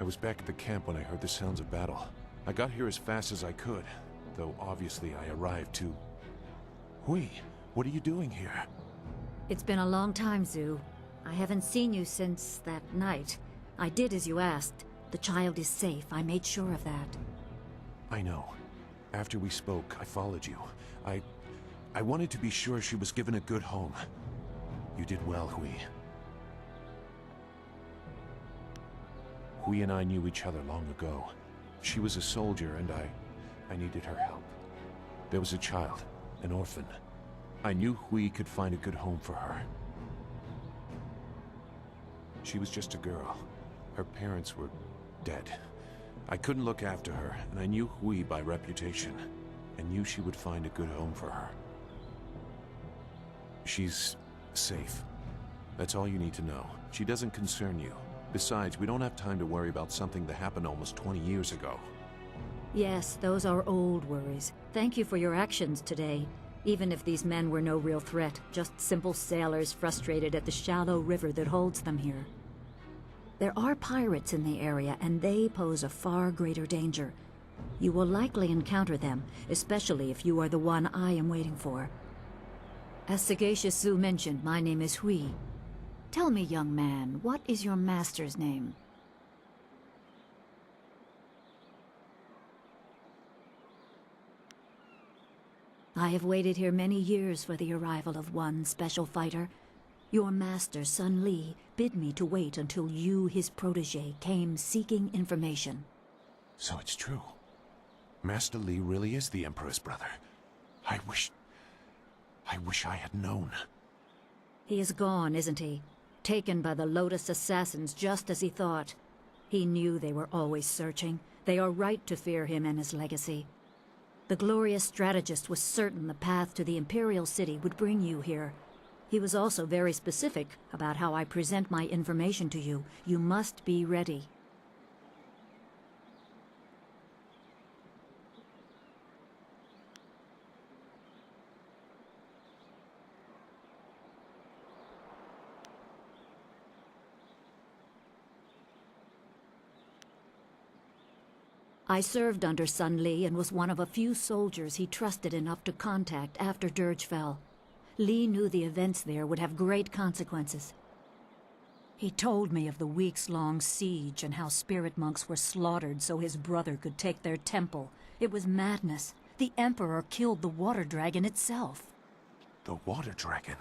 I was back at the camp when I heard the sounds of battle. I got here as fast as I could, though obviously I arrived too... Hui, what are you doing here? It's been a long time, Zhu. I haven't seen you since that night. I did as you asked. The child is safe. I made sure of that. I know. After we spoke, I followed you. I wanted to be sure she was given a good home. You did well, Hui. Hui and I knew each other long ago. She was a soldier and I needed her help. There was a child, an orphan. I knew Hui could find a good home for her. She was just a girl. Her parents were dead. I couldn't look after her, and I knew Hui by reputation, and knew she would find a good home for her. She's safe. That's all you need to know. She doesn't concern you. Besides, we don't have time to worry about something that happened almost 20 years ago. Yes, those are old worries. Thank you for your actions today. Even if these men were no real threat, just simple sailors frustrated at the shallow river that holds them here. There are pirates in the area, and they pose a far greater danger. You will likely encounter them, especially if you are the one I am waiting for. As Sagacious Zhu mentioned, my name is Hui. Tell me, young man, what is your master's name? I have waited here many years for the arrival of one special fighter. Your master, Sun Li, bid me to wait until you, his protege, came seeking information. So it's true. Master Li really is the Emperor's brother. I wish I had known. He is gone, isn't he? Taken by the Lotus assassins just as he thought. He knew they were always searching. They are right to fear him and his legacy. The glorious strategist was certain the path to the Imperial City would bring you here. He was also very specific about how I present my information to you. You must be ready. I served under Sun Li and was one of a few soldiers he trusted enough to contact after Dirge fell. Li knew the events there would have great consequences. He told me of the weeks-long siege and how spirit monks were slaughtered so his brother could take their temple. It was madness. The Emperor killed the water dragon itself. The water dragon?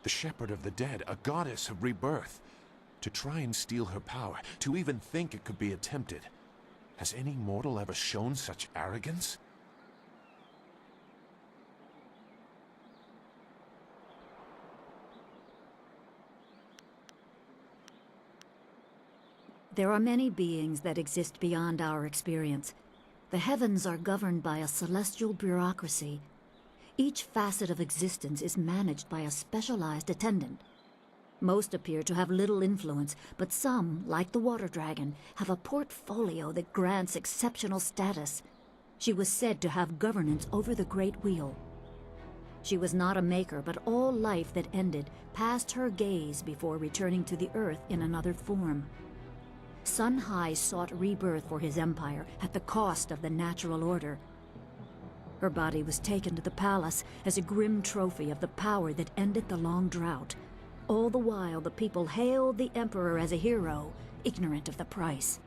The shepherd of the dead, a goddess of rebirth. To try and steal her power, to even think it could be attempted. Has any mortal ever shown such arrogance? There are many beings that exist beyond our experience. The heavens are governed by a celestial bureaucracy. Each facet of existence is managed by a specialized attendant. Most appear to have little influence, but some, like the water dragon, have a portfolio that grants exceptional status. She was said to have governance over the Great Wheel. She was not a maker, but all life that ended passed her gaze before returning to the earth in another form. Sun Hai sought rebirth for his empire at the cost of the natural order. Her body was taken to the palace as a grim trophy of the power that ended the long drought. All the while, the people hailed the Emperor as a hero, ignorant of the price.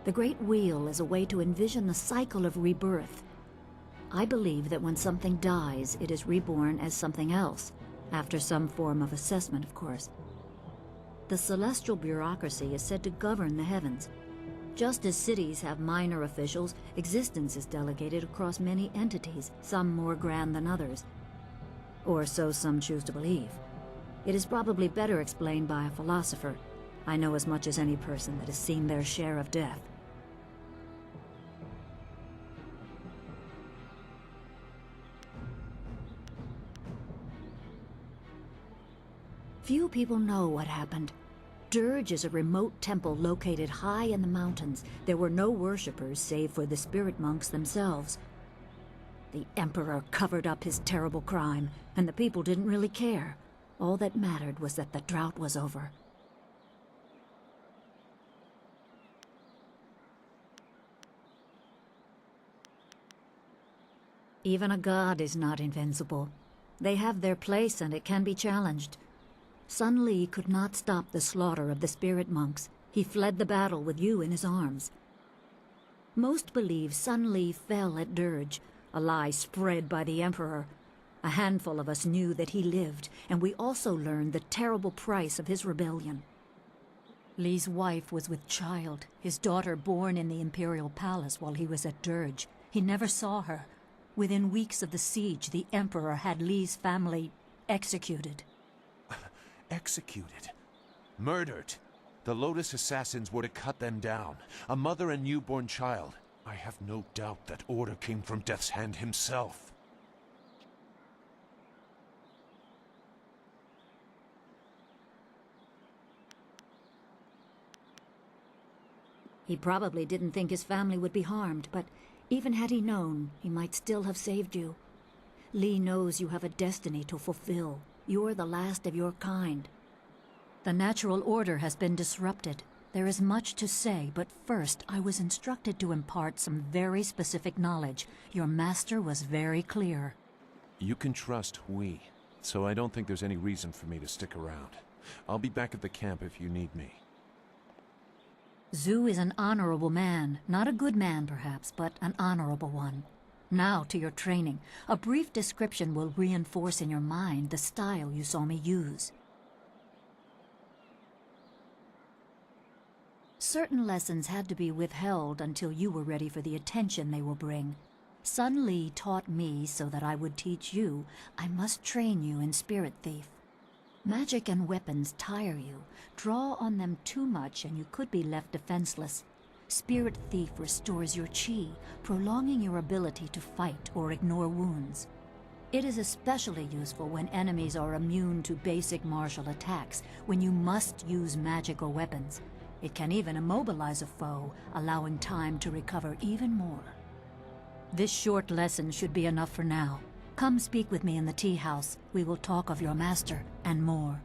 The Great Wheel is a way to envision the cycle of rebirth. I believe that when something dies, it is reborn as something else. After some form of assessment, of course. The celestial bureaucracy is said to govern the heavens. Just as cities have minor officials, existence is delegated across many entities, some more grand than others. Or so some choose to believe. It is probably better explained by a philosopher. I know as much as any person that has seen their share of death. Few people know what happened. Dirge is a remote temple located high in the mountains. There were no worshippers save for the spirit monks themselves. The Emperor covered up his terrible crime, and the people didn't really care. All that mattered was that the drought was over. Even a god is not invincible. They have their place and it can be challenged. Sun Li could not stop the slaughter of the spirit monks. He fled the battle with you in his arms. Most believe Sun Li fell at Dirge, a lie spread by the Emperor. A handful of us knew that he lived, and we also learned the terrible price of his rebellion. Li's wife was with child, his daughter born in the Imperial Palace while he was at Dirge. He never saw her. Within weeks of the siege, the Emperor had Li's family executed. Executed? Murdered? The Lotus assassins were to cut them down. A mother and newborn child. I have no doubt that order came from Death's Hand himself. He probably didn't think his family would be harmed, but even had he known, he might still have saved you. Li knows you have a destiny to fulfill. You're the last of your kind. The natural order has been disrupted. There is much to say, but first I was instructed to impart some very specific knowledge. Your master was very clear. You can trust we, so I don't think there's any reason for me to stick around. I'll be back at the camp if you need me. Zhu is an honorable man. Not a good man, perhaps, but an honorable one. Now to your training. A brief description will reinforce in your mind the style you saw me use. Certain lessons had to be withheld until you were ready for the attention they will bring. Sun Li taught me so that I would teach you. I must train you in Spirit Thief. Magic and weapons tire you. Draw on them too much and you could be left defenseless. Spirit Thief restores your chi, prolonging your ability to fight or ignore wounds. It is especially useful when enemies are immune to basic martial attacks, when you must use magic or weapons. It can even immobilize a foe, allowing time to recover even more. This short lesson should be enough for now. Come speak with me in the tea house. We will talk of your master and more.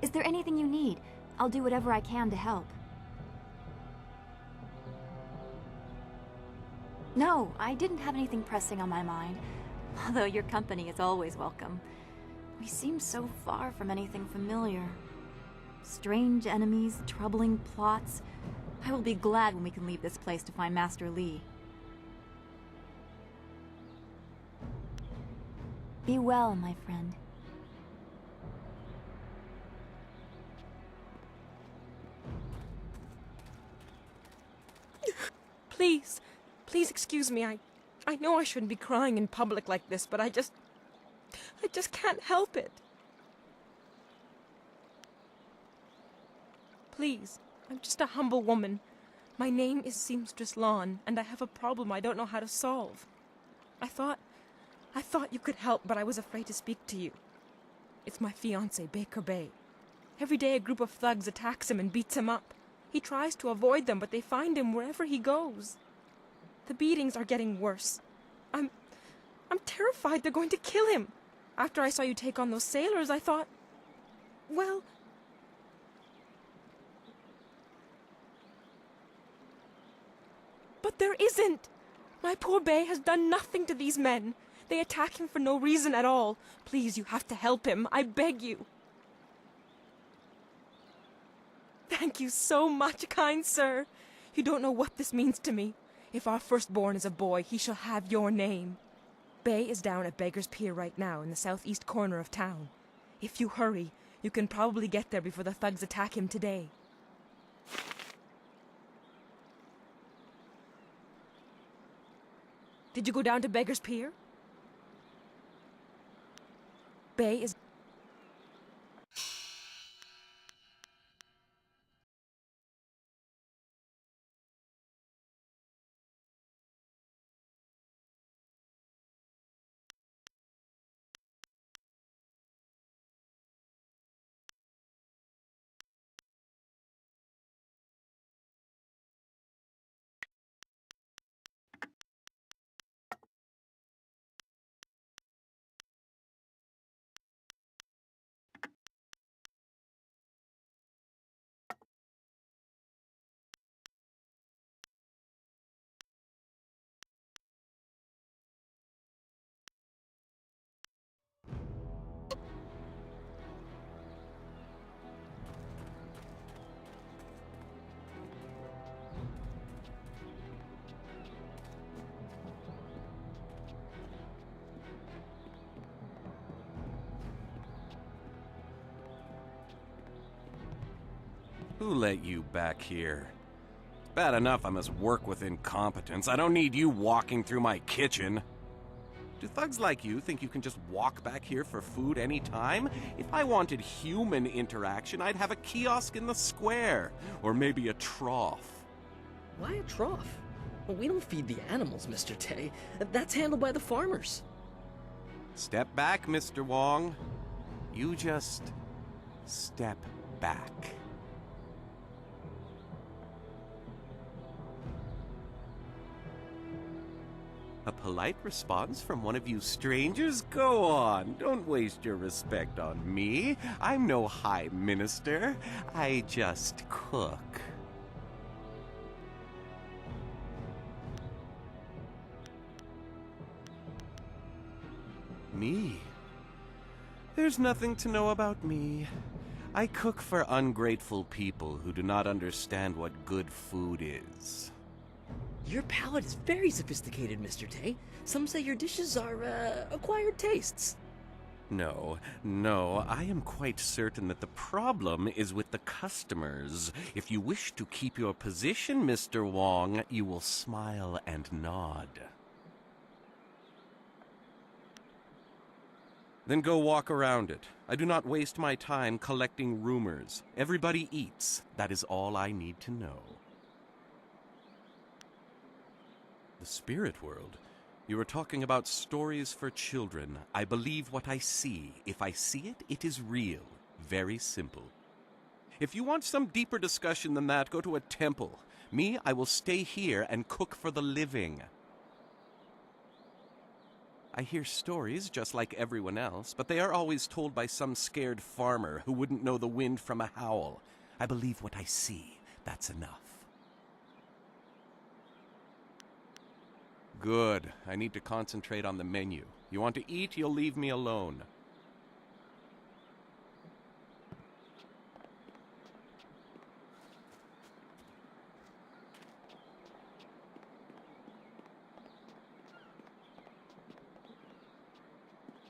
Is there anything you need? I'll do whatever I can to help. No, I didn't have anything pressing on my mind, although your company is always welcome. We seem so far from anything familiar. Strange enemies, troubling plots. I will be glad when we can leave this place to find Master Li. Be well, my friend. Please excuse me. I know I shouldn't be crying in public like this, but I just can't help it. Please, I'm just a humble woman. My name is Seamstress Lawn, and I have a problem I don't know how to solve. I thought you could help, but I was afraid to speak to you. It's my fiancé, Baker Bay. Every day a group of thugs attacks him and beats him up. He tries to avoid them, but they find him wherever he goes. The beatings are getting worse. I'm terrified they're going to kill him. After I saw you take on those sailors, I thought, well... But there isn't! My poor Bay has done nothing to these men. They attack him for no reason at all. Please, you have to help him. I beg you. Thank you so much, kind sir. You don't know what this means to me. If our firstborn is a boy, he shall have your name. Bay is down at Beggar's Pier right now in the southeast corner of town. If you hurry, you can probably get there before the thugs attack him today. Did you go down to Beggar's Pier? Bay is... Who let you back here? It's bad enough I must work with incompetence. I don't need you walking through my kitchen. Do thugs like you think you can just walk back here for food any time? If I wanted human interaction, I'd have a kiosk in the square. Or maybe a trough. Why a trough? Well, we don't feed the animals, Mr. Tay. That's handled by the farmers. Step back, Mr. Wong. You just step back. A polite response from one of you strangers? Go on, don't waste your respect on me. I'm no high minister. I just cook. Me? There's nothing to know about me. I cook for ungrateful people who do not understand what good food is. Your palate is very sophisticated, Mr. Tay. Some say your dishes are, acquired tastes. No, I am quite certain that the problem is with the customers. If you wish to keep your position, Mr. Wong, you will smile and nod. Then go walk around it. I do not waste my time collecting rumors. Everybody eats. That is all I need to know. The spirit world? You are talking about stories for children. I believe what I see. If I see it, it is real. Very simple. If you want some deeper discussion than that, go to a temple. Me, I will stay here and cook for the living. I hear stories just like everyone else, but they are always told by some scared farmer who wouldn't know the wind from a howl. I believe what I see. That's enough. Good. I need to concentrate on the menu. You want to eat, you'll leave me alone.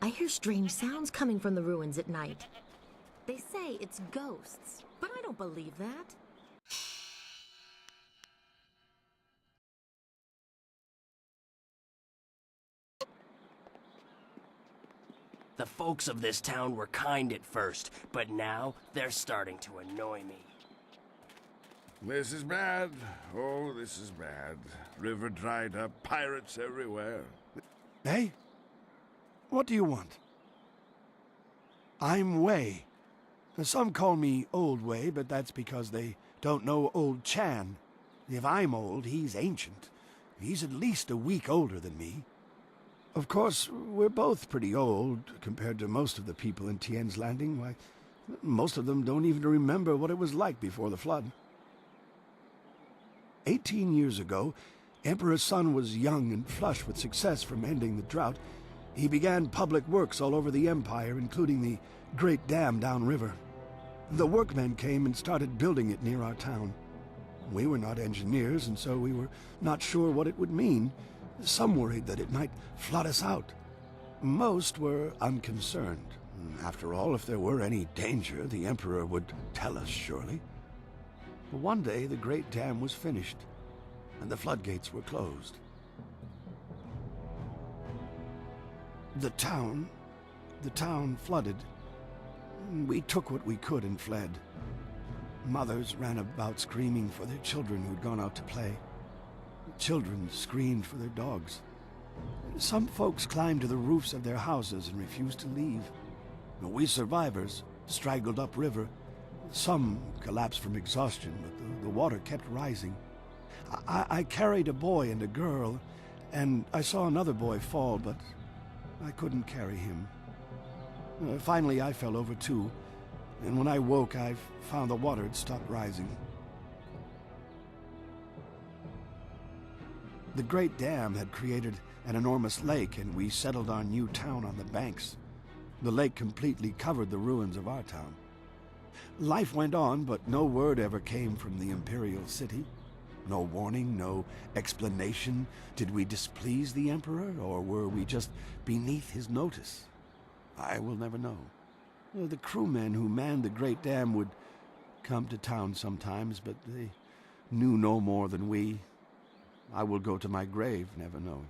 I hear strange sounds coming from the ruins at night. They say it's ghosts, but I don't believe that. The folks of this town were kind at first, but now they're starting to annoy me. This is bad. Oh, this is bad. River dried up, pirates everywhere. Hey? What do you want? I'm Wei. Some call me Old Wei, but that's because they don't know Old Chan. If I'm old, he's ancient. He's at least a week older than me. Of course, we're both pretty old compared to most of the people in Tien's Landing. Why, most of them don't even remember what it was like before the flood. 18 years ago, Emperor Sun was young and flush with success from ending the drought. He began public works all over the empire, including the Great Dam downriver. The workmen came and started building it near our town. We were not engineers, and so we were not sure what it would mean. Some worried that it might flood us out. Most were unconcerned. After all, if there were any danger, the Emperor would tell us, surely. But one day, the Great Dam was finished, and the floodgates were closed. The town flooded. We took what we could and fled. Mothers ran about screaming for their children who'd gone out to play. Children screamed for their dogs. Some folks climbed to the roofs of their houses and refused to leave. We survivors straggled upriver. Some collapsed from exhaustion, but the water kept rising. I carried a boy and a girl, and I saw another boy fall, but I couldn't carry him. Finally, I fell over too, and when I woke, I found the water had stopped rising. The Great Dam had created an enormous lake, and we settled our new town on the banks. The lake completely covered the ruins of our town. Life went on, but no word ever came from the imperial city. No warning, no explanation. Did we displease the Emperor, or were we just beneath his notice? I will never know. The crewmen who manned the Great Dam would come to town sometimes, but they knew no more than we. I will go to my grave never knowing.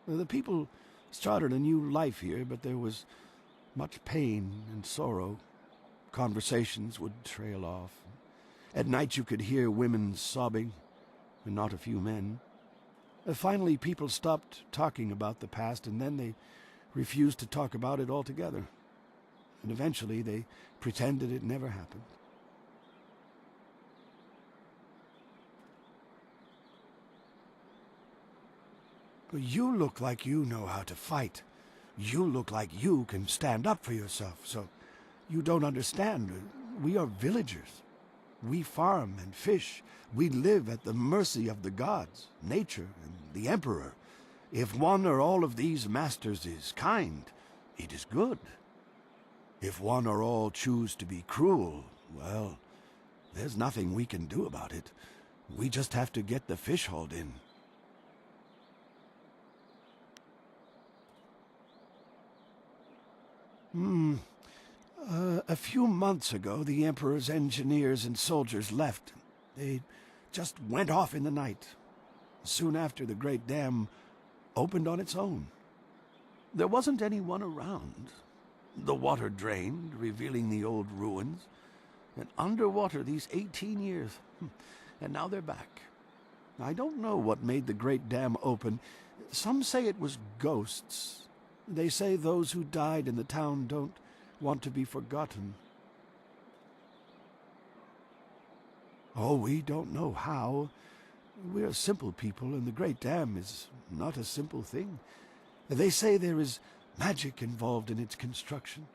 The people started a new life here, but there was much pain and sorrow. Conversations would trail off. At night you could hear women sobbing, and not a few men. Finally, people stopped talking about the past, and then they refused to talk about it altogether. And eventually they pretended it never happened. You look like you know how to fight. You look like you can stand up for yourself, so you don't understand. We are villagers. We farm and fish. We live at the mercy of the gods, nature, and the Emperor. If one or all of these masters is kind, it is good. If one or all choose to be cruel, well, there's nothing we can do about it. We just have to get the fish hauled in. A few months ago, the Emperor's engineers and soldiers left. They just went off in the night. Soon after, the Great Dam opened on its own. There wasn't anyone around. The water drained, revealing the old ruins. And underwater these 18 years. And now they're back. I don't know what made the Great Dam open. Some say it was ghosts. They say those who died in the town don't want to be forgotten. Oh, we don't know how. We're simple people, and the Great Dam is not a simple thing. They say there is magic involved in its construction.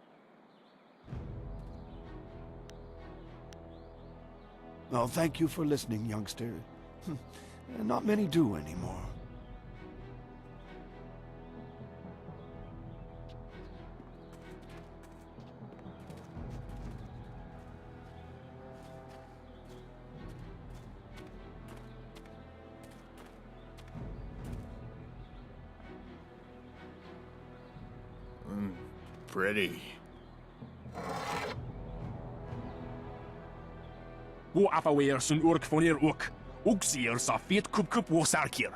Oh, thank you for listening, youngster. Not many do anymore. Pretty. Wo afawer sun urk fonir uk. Uksier safit kup wo sarkir.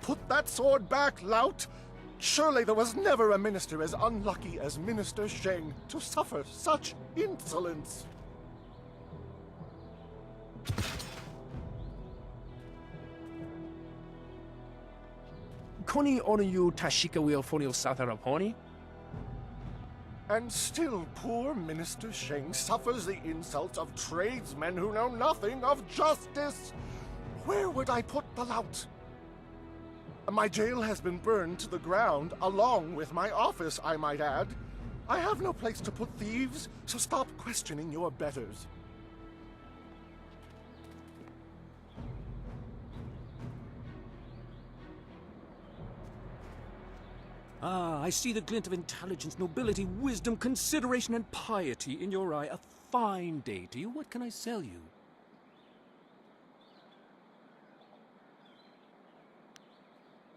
Put that sword back, lout! Surely there was never a minister as unlucky as Minister Sheng to suffer such insolence. Koni onu tashika will fonil sataraponi? And still poor Minister Sheng suffers the insults of tradesmen who know nothing of justice. Where would I put the lout? My jail has been burned to the ground, along with my office, I might add. I have no place to put thieves, so stop questioning your betters. Ah, I see the glint of intelligence, nobility, wisdom, consideration, and piety in your eye. A fine day to you. What can I sell you?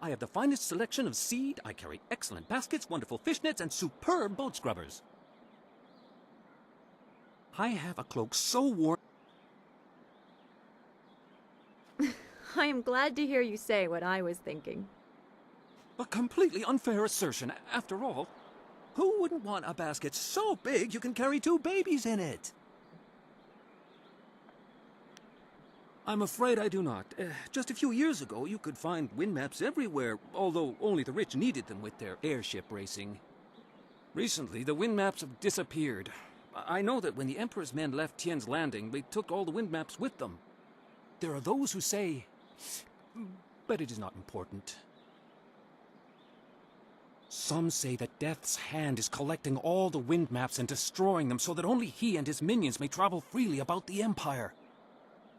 I have the finest selection of seed, I carry excellent baskets, wonderful fish nets, and superb boat scrubbers. I have a cloak so warm... I am glad to hear you say what I was thinking. A completely unfair assertion. After all, who wouldn't want a basket so big you can carry 2 babies in it? I'm afraid I do not. Just a few years ago, you could find wind maps everywhere, although only the rich needed them with their airship racing. Recently, the wind maps have disappeared. I know that when the Emperor's men left Tien's Landing, they took all the wind maps with them. There are those who say... but it is not important. Some say that Death's Hand is collecting all the wind maps and destroying them so that only he and his minions may travel freely about the Empire.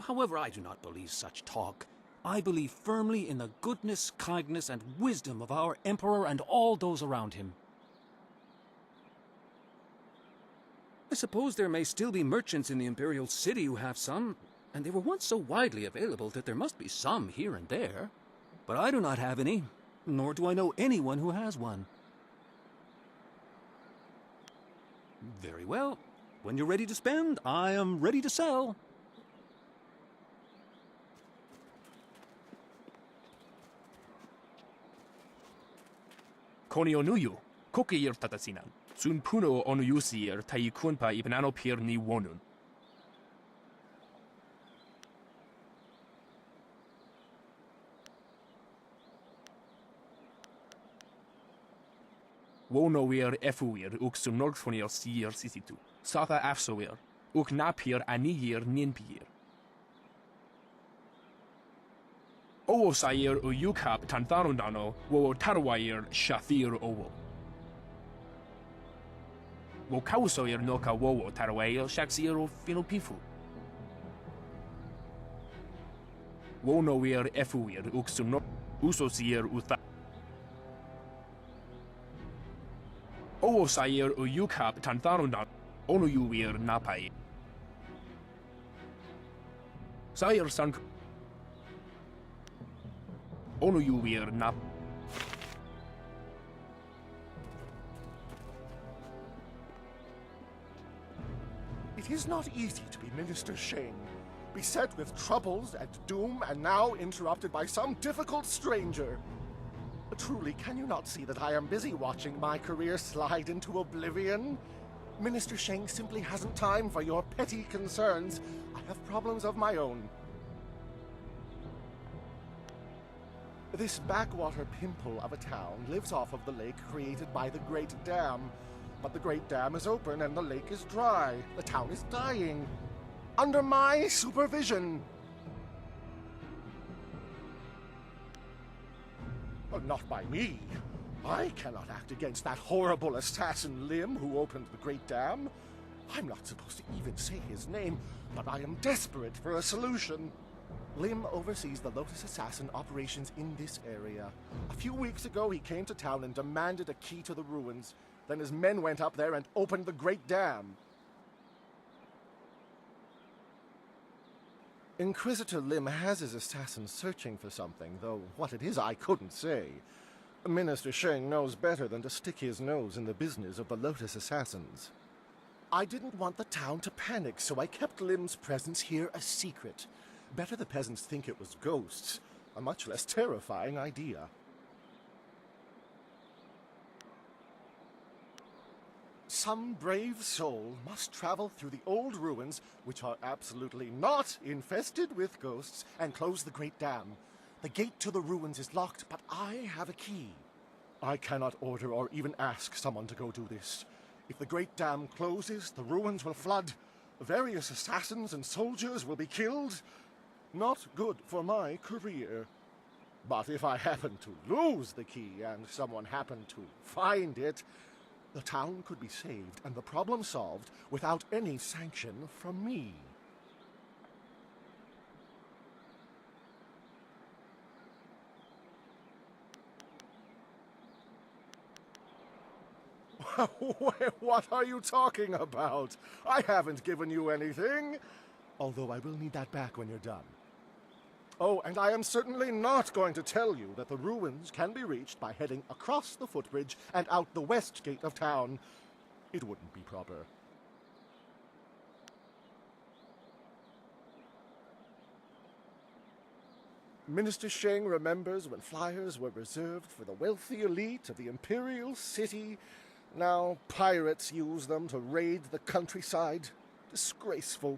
However, I do not believe such talk. I believe firmly in the goodness, kindness, and wisdom of our Emperor and all those around him. I suppose there may still be merchants in the Imperial City who have some, and they were once so widely available that there must be some here and there. But I do not have any, nor do I know anyone who has one. Very well. When you're ready to spend, I am ready to sell. Konio nuyu, koki tatasinan. Sun puno onu yusir tai kunpa ibanano pir ni wonun. Wonoir efuir uk sun norgfonir sier sisitu. Sata afsoir, uk napir anigir ninpir. Owo sair u yukap tantharundano, wo tarwair shathir owo. Wo kausoir noka wowo tarwair shaksir o finopifu. Wonoir efuir uk sun usosir utha. Owo sair u yukap tantharundano, onu yuir napai. Sair sank. Onu yuir nap. It is not easy to be Minister Shane, beset with troubles and doom, and now interrupted by some difficult stranger. Truly, can you not see that I am busy watching my career slide into oblivion? Minister Sheng simply hasn't time for your petty concerns. I have problems of my own. This backwater pimple of a town lives off of the lake created by the Great Dam. But the Great Dam is open and the lake is dry. The town is dying. Under my supervision. Not by me. I cannot act against that horrible assassin Lim who opened the Great Dam. I'm not supposed to even say his name, but I am desperate for a solution. Lim oversees the Lotus Assassin operations in this area. A few weeks ago, he came to town and demanded a key to the ruins. Then his men went up there and opened the Great Dam. Inquisitor Lim has his assassins searching for something, though what it is I couldn't say. Minister Sheng knows better than to stick his nose in the business of the Lotus Assassins. I didn't want the town to panic, so I kept Lim's presence here a secret. Better the peasants think it was ghosts, a much less terrifying idea. Some brave soul must travel through the old ruins, which are absolutely not infested with ghosts, and close the Great Dam. The gate to the ruins is locked, but I have a key. I cannot order or even ask someone to go do this. If the Great Dam closes, the ruins will flood. Various assassins and soldiers will be killed. Not good for my career. But if I happen to lose the key and someone happened to find it, the town could be saved and the problem solved without any sanction from me. What are you talking about? I haven't given you anything. Although I will need that back when you're done. Oh, and I am certainly not going to tell you that the ruins can be reached by heading across the footbridge and out the west gate of town. It wouldn't be proper. Minister Sheng remembers when flyers were reserved for the wealthy elite of the Imperial City. Now pirates use them to raid the countryside. Disgraceful.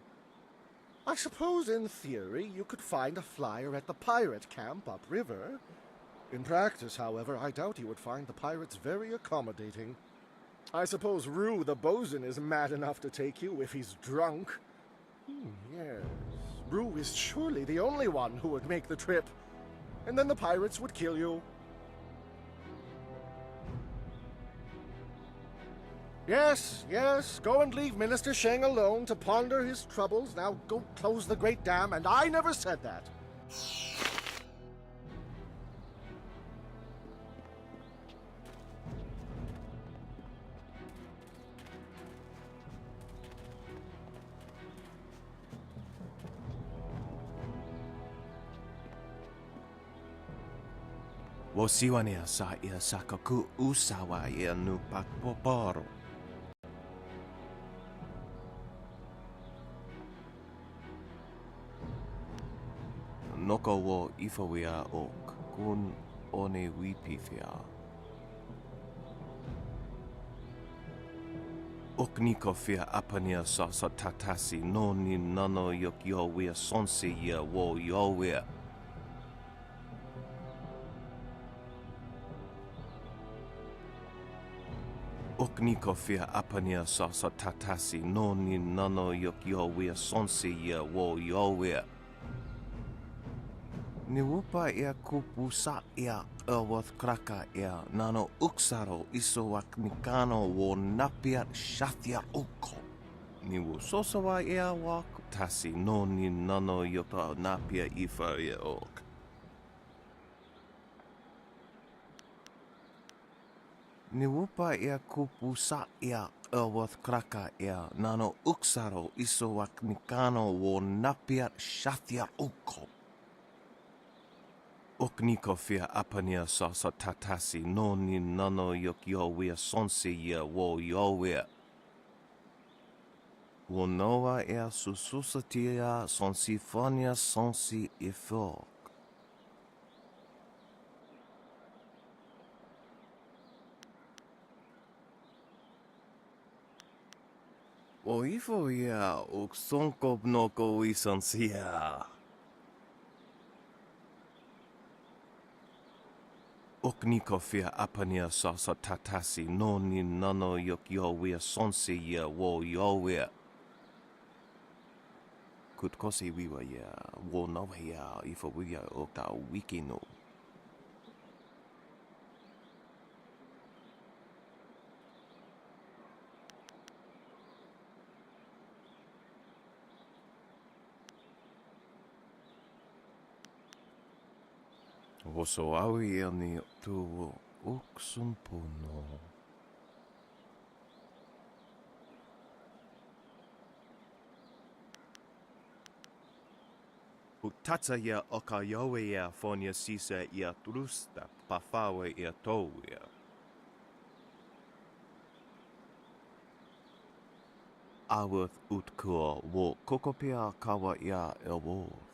I suppose in theory you could find a flyer at the pirate camp upriver. In practice, however, I doubt you would find the pirates very accommodating. I suppose Rue the bosun is mad enough to take you if he's drunk. Yes. Rue is surely the only one who would make the trip. And then the pirates would kill you. Yes, yes, go and leave Minister Sheng alone to ponder his troubles. Now go close the great dam, and I never said that. Wosiwania sa ia sakaku usawa ia nu pakpoporo. Noko wo ifawia ok kun one wipifia. Ok niko fia apania sa tatasi no ni nano yok yo wea sonsi ia wo yo wea. Ok niko fia apania sa tatasi no ni nano yok yo wea sonsi ia wo yo wea. Ni wupa ia kupu sa ia ewath kraka ia nano uksaro isowak nikano wo napia shathia uko. Ni wu sosawa ia wak tasi no ni nano yota napia ifa ia ok. Ni wupa ia kupu sa ia ewath kraka ia nano uksaro isowak nikano wo napia shathia uko. Ok niko fia apania sa tatasi no ni nano yok yo wea sonsi ia wo yo wea. Wo noa ea sususatia sonsi fonia sonsi ifok. Wo ifo ia ok sonkob noko isansia. Ok niko fia apania sa tatasi no ni nano yok yo wea sonsi ia wo yo wea. Kutkosi wiwa ia wo nawa ia ifo wia ok ta wiki no. Woso awi ia ni tu uksumpuno. Utatsa ia oka yowe ia fonia sisa ia trusta pafawe ia towia. Awath utkua wo kokopia kawa ia ewo.